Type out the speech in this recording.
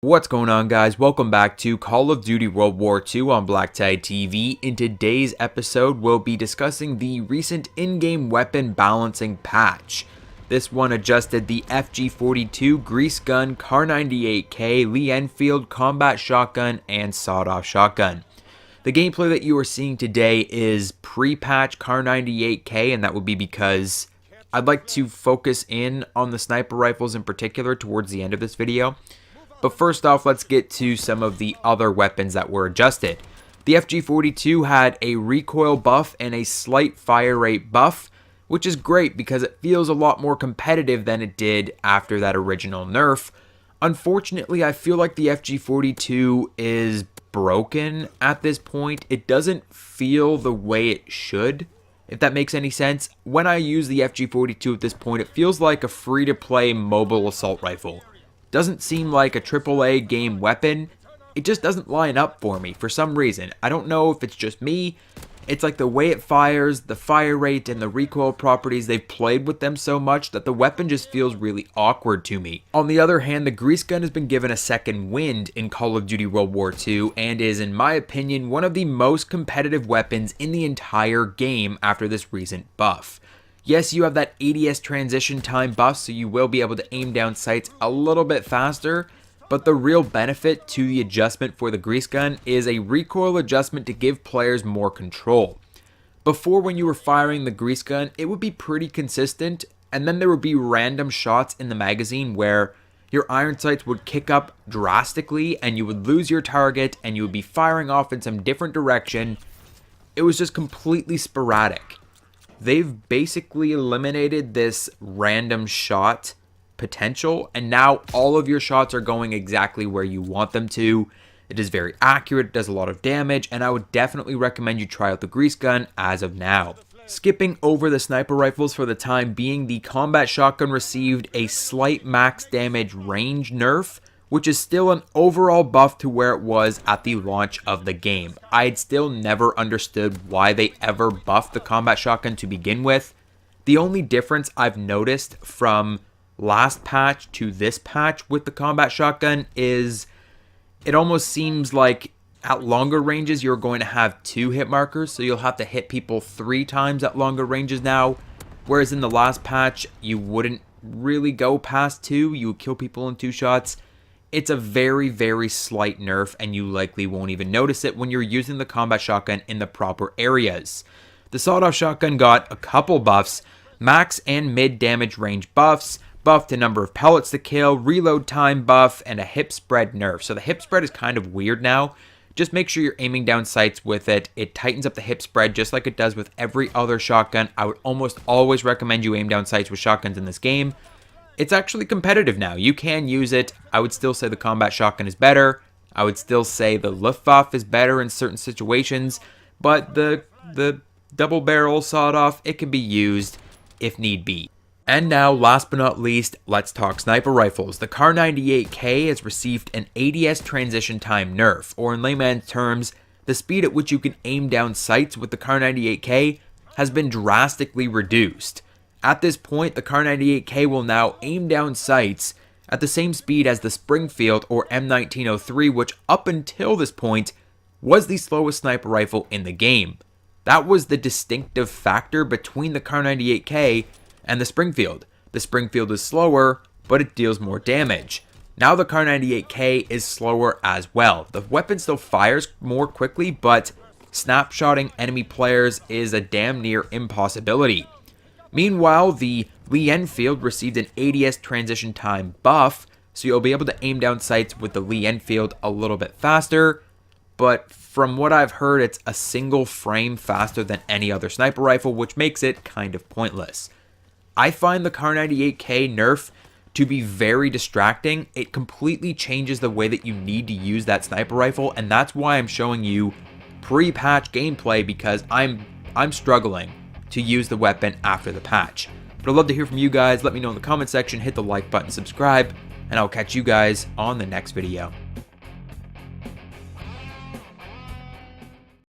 What's going on, guys? Welcome back to Call of Duty World War II on BlackTideTV. In today's episode, we'll be discussing the recent in-game weapon balancing patch. This one adjusted the FG42, Grease Gun, KAR98K, Lee Enfield, Combat Shotgun, and Sawed-Off Shotgun. The gameplay that you are seeing today is pre-patch KAR98K, and that would be because I'd like to focus in on the sniper rifles in particular towards the end of this video. But first off, let's get to some of the other weapons that were adjusted. The FG42 had a recoil buff and a slight fire rate buff, which is great because it feels a lot more competitive than it did after that original nerf. Unfortunately, I feel like the FG42 is broken at this point. It doesn't feel the way it should, if that makes any sense. When I use the FG42 at this point, it feels like a free-to-play mobile assault rifle. Doesn't seem like a AAA game weapon. It just doesn't line up for me for some reason. I don't know if it's just me. It's like the way it fires, the fire rate, and the recoil properties, they've played with them so much that the weapon just feels really awkward to me. On the other hand, the Grease Gun has been given a second wind in Call of Duty World War II and is, in my opinion, one of the most competitive weapons in the entire game after this recent buff. Yes, you have that ADS transition time buff, so you will be able to aim down sights a little bit faster, but the real benefit to the adjustment for the Grease Gun is a recoil adjustment to give players more control. Before, when you were firing the Grease Gun, it would be pretty consistent, and then there would be random shots in the magazine where your iron sights would kick up drastically and you would lose your target and you would be firing off in some different direction. It was just completely sporadic. They've basically eliminated this random shot potential, and now all of your shots are going exactly where you want them to. It is very accurate, it does a lot of damage, and I would definitely recommend you try out the Grease Gun as of now. Skipping over the sniper rifles for the time being, the Combat Shotgun received a slight max damage range nerf, which is still an overall buff to where it was at the launch of the game. I had still never understood why they ever buffed the Combat Shotgun to begin with. The only difference I've noticed from last patch to this patch with the Combat Shotgun is it almost seems like at longer ranges you're going to have 2 hit markers, so you'll have to hit people 3 times at longer ranges now, whereas in the last patch you wouldn't really go past 2, you would kill people in 2 shots. It's a very, very slight nerf, and you likely won't even notice it when you're using the Combat Shotgun in the proper areas. The Sawed-Off Shotgun got a couple buffs: max and mid damage range buffs, buff to number of pellets to kill, reload time buff, and a hip spread nerf. So the hip spread is kind of weird now. Just make sure you're aiming down sights with it. It tightens up the hip spread just like it does with every other shotgun. I would almost always recommend you aim down sights with shotguns in this game. It's actually competitive now. You can use it. I would still say the Combat Shotgun is better. I would still say the Luftwaffe is better in certain situations, but the double barrel sawed-off, it can be used if need be. And now, last but not least, let's talk sniper rifles. The KAR98K has received an ADS transition time nerf, or in layman's terms, the speed at which you can aim down sights with the KAR98K has been drastically reduced. At this point, the KAR98K will now aim down sights at the same speed as the Springfield or M1903, which up until this point was the slowest sniper rifle in the game. That was the distinctive factor between the KAR98K and the Springfield. The Springfield is slower, but it deals more damage. Now the KAR98K is slower as well. The weapon still fires more quickly, but snapshotting enemy players is a damn near impossibility. Meanwhile, the Lee Enfield received an ADS transition time buff, so you'll be able to aim down sights with the Lee Enfield a little bit faster, but from what I've heard, it's a single frame faster than any other sniper rifle, which makes it kind of pointless. I find the KAR98K nerf to be very distracting. It completely changes the way that you need to use that sniper rifle, and that's why I'm showing you pre-patch gameplay, because I'm struggling to use the weapon after the patch. But I'd love to hear from you guys. Let me know in the comment section, hit the like button, subscribe, and I'll catch you guys on the next video.